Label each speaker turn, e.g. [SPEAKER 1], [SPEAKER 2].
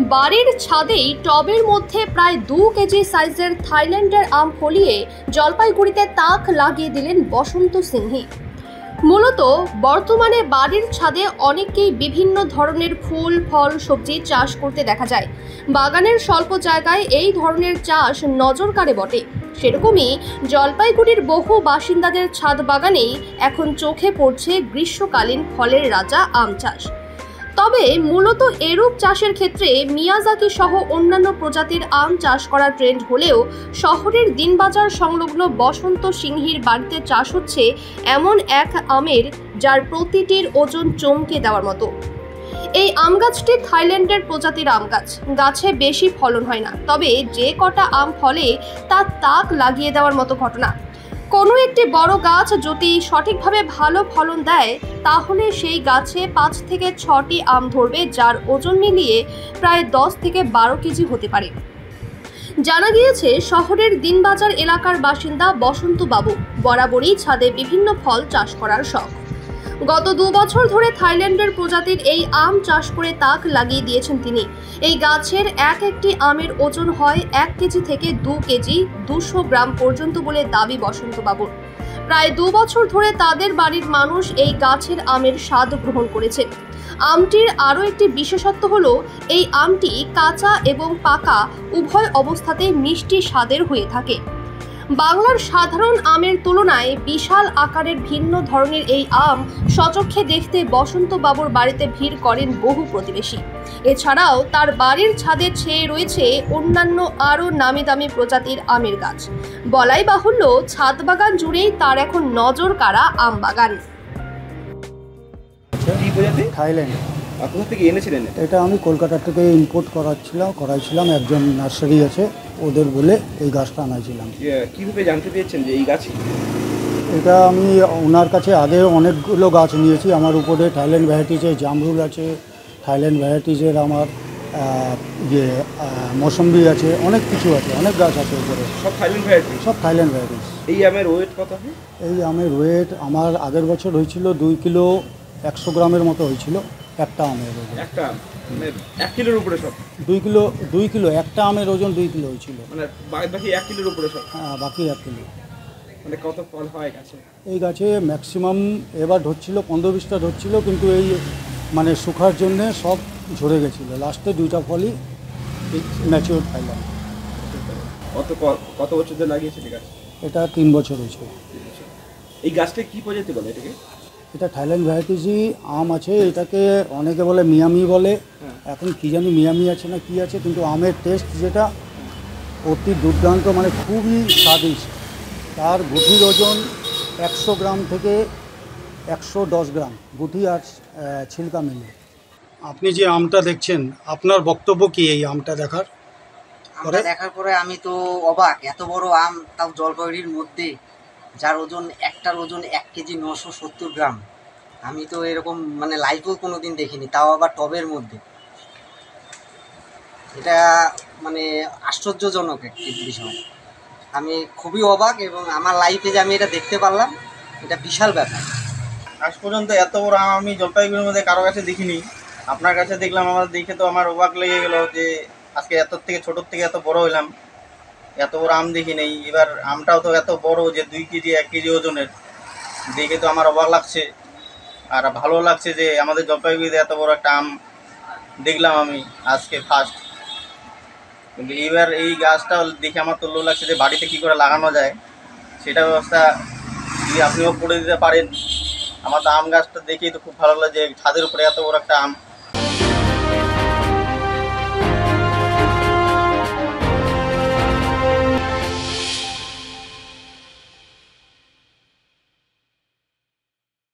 [SPEAKER 1] বাড়ির ছাদেই টবের মধ্যে প্রায় 2 কেজি সাইজের থাইল্যান্ডের আম ফলিয়ে জলপাইগুড়িতে তাক লাগিয়ে দিলেন বসন্ত সিংহি। মূলত বর্তমানে বাড়ির ছাদে অনেককেই বিভিন্ন ধরনের ফুল, ফল, সবজি চাষ করতে দেখা যায়। বাগানের স্বল্প জায়গায় এই ধরনের চাষ নজর কাড়ে বটে। সেরকমই জলপাইগুড়ির বহু বাসিন্দাদের ছাদ বাগানেই এখন চোখে পড়ছে গ্রীষ্মকালীন ফলের রাজা আম চাষ। তবে মূলত এরূপ চাষের ক্ষেত্রে মিয়াজাকি সহ অন্যান্য প্রজাতির আম চাষ করা ট্রেন্ড হলেও শহরের দিনবাজার সংলগ্ন বসন্ত সিংহির বাড়িতে চাষ হচ্ছে এমন এক আমের যার প্রতিটির ওজন চমকে দেওয়ার মতো। এই আম গাছটি থাইল্যান্ডের প্রজাতির আম গাছ। গাছে বেশি ফলন হয় না, তবে যে কটা আম ফলে তার তাক লাগিয়ে দেওয়ার মতো ঘটনা। কোনো একটি বড় গাছ যদি সঠিকভাবে ভালো ফলন দেয় তাহলে সেই গাছে 5 থেকে 6টি আম ধরবে, যার ওজন মিলিয়ে প্রায় 10 থেকে 12 কেজি হতে পারে। জানা গিয়েছে শহরের দিনবাজার এলাকার বাসিন্দা বসন্ত বাবু বরাবরই ছাদে বিভিন্ন ফল চাষ করার শখ। গত 2 বছর ধরে থাইল্যান্ডের প্রজাতির এই আম চাষ করে তাক লাগিয়ে দিয়েছেন তিনি। এই গাছের একটি আমের ওজন হয় 1 কেজি থেকে 2 কেজি 200 গ্রাম পর্যন্ত বলে দাবি বসন্ত বাবুর। প্রায় 2 বছর ধরে তাদের বাড়ির মানুষ এই গাছের আমের স্বাদ গ্রহণ করেছে। আমটির আরও একটি বিশেষত্ব হলো এই আমটি কাঁচা এবং পাকা উভয় অবস্থাতে মিষ্টি স্বাদের হয়ে থাকে। বাংলার সাধারণ আমের তুলনায় বিশাল আকারের ভিন্ন ধরনের এই আম সচক্ষে দেখতে বসন্ত বাবুর বাড়িতে ভিড় করেন বহু প্রতিবেশী। এছাড়াও তার বাড়ির ছাদে ছেয়ে রয়েছে অন্যান্য আরও নামি দামি প্রজাতির আমের গাছ। বলাই বাহুল্য, ছাদ বাগান জুড়েই তার এখন নজর কাড়া আম বাগান।
[SPEAKER 2] থাইল্যান্ড।
[SPEAKER 3] কোথা থেকে এনেছিলেন?
[SPEAKER 2] এটা আমি কলকাতা থেকে ইম্পোর্ট করাইছিলাম, একজন নার্সারি আছে ওদের বলে এই গাছটা আনাইছিলাম।
[SPEAKER 3] কীভাবে জানতে পেরেছেন যে এই গাছ?
[SPEAKER 2] এটা আমি ওনার কাছে আগে অনেকগুলো গাছ নিয়েছি। আমার উপরে থাইল্যান্ড ভ্যারাইটিসের জামরুল আছে, থাইল্যান্ড ভ্যারাইটিসের আমার মৌসম্বি আছে, অনেক কিছু আছে, অনেক গাছ আছে উপরে।
[SPEAKER 3] সব থাইল্যান্ড ভ্যারাইটি?
[SPEAKER 2] সব থাইল্যান্ড ভ্যারাইটিস।
[SPEAKER 3] এই আমের ওয়েট কত হয়?
[SPEAKER 2] এই আমের ওয়েট আমার আগের বছর হয়েছিল 2 কিলো 100 গ্রামের মতো হয়েছিল একটা আমের ওজন।
[SPEAKER 3] একটা আম মানে 1 কিলোর উপরে সব?
[SPEAKER 2] 2 কিলো একটা আমের ওজন 2 কিলো হয়েছিল।
[SPEAKER 3] মানে বাকি 1 কিলোর উপরে সব?
[SPEAKER 2] হ্যাঁ, বাকি 1 কিলো।
[SPEAKER 3] মানে কত ফল হয় গাছে?
[SPEAKER 2] এই গাছে ম্যাক্সিমাম এবার ধরছিল 15-20টা ধরছিল, কিন্তু এই মানে শুকার জন্যে সব ঝরে গেছিলো। লাস্টে 2টা ফলই ম্যাচিওর পাইলাম।
[SPEAKER 3] কত বছর ধরে লাগিয়েছেন গাছ?
[SPEAKER 2] এটা 3 বছর হয়েছে।
[SPEAKER 3] এই গাছটা কি প্রজাতি বলে এটাকে?
[SPEAKER 2] এটা থাইল্যান্ড ভ্যারাইটিসই আম আছে। এটাকে অনেকে বলে মিয়ামি বলে, এখন কি জানি মিয়ামি আছে না কি আছে, কিন্তু আমের টেস্ট যেটা অতি দুর্দান্ত, মানে খুবই স্বাদিষ্ট। তার গুটির ওজন 100 গ্রাম থেকে 110 গ্রাম গুটি আর ছিলকা মিলে। আপনি যে আমটা দেখছেন, আপনার বক্তব্য কি এই আমটা দেখার
[SPEAKER 4] পরে? আমি তো অবাক, এত বড় আম, তাও জলপাইগুড়ির মধ্যে, যার ওজন একটার ওজন 1 কেজি 970 গ্রাম। আমি তো এরকম মানে লাইভেও কোনো দিন দেখিনি, তাও আবার টবের মধ্যে। এটা মানে আশ্চর্যজনক একটি বিষয়। আমি খুবই অবাক, এবং আমার লাইফে যে আমি এটা দেখতে পারলাম, এটা বিশাল ব্যাপার।
[SPEAKER 5] আজ পর্যন্ত এত বড় আম আমি জলপাইগুড়ির মধ্যে কারো কাছে দেখিনি। আপনার কাছে দেখলাম, আমার দেখে তো আমার অবাক লেগে গেল যে আজকে ছোটোর থেকে এত বড় হইলাম, এত বড় আম দেখি নেই। এবার আমটাও তো এত বড় যে 2 কেজি 1 কেজি ওজনের, দেখে তো আমার অবাক লাগছে। আর ভালো লাগছে যে আমাদের জলপাইগুড়িতে এত বড় একটা আম দেখলাম আমি আজকে ফার্স্ট। কিন্তু এবার এই গাছটা দেখে আমার তো লোভ লাগছে যে বাড়িতে কী করে লাগানো যায়, সেটা ব্যবস্থা যদি আপনিও করে দিতে পারেন। আমার তো আম গাছটা দেখেই তো খুব ভালো লাগে যে ছাদের উপরে এত বড় একটা আম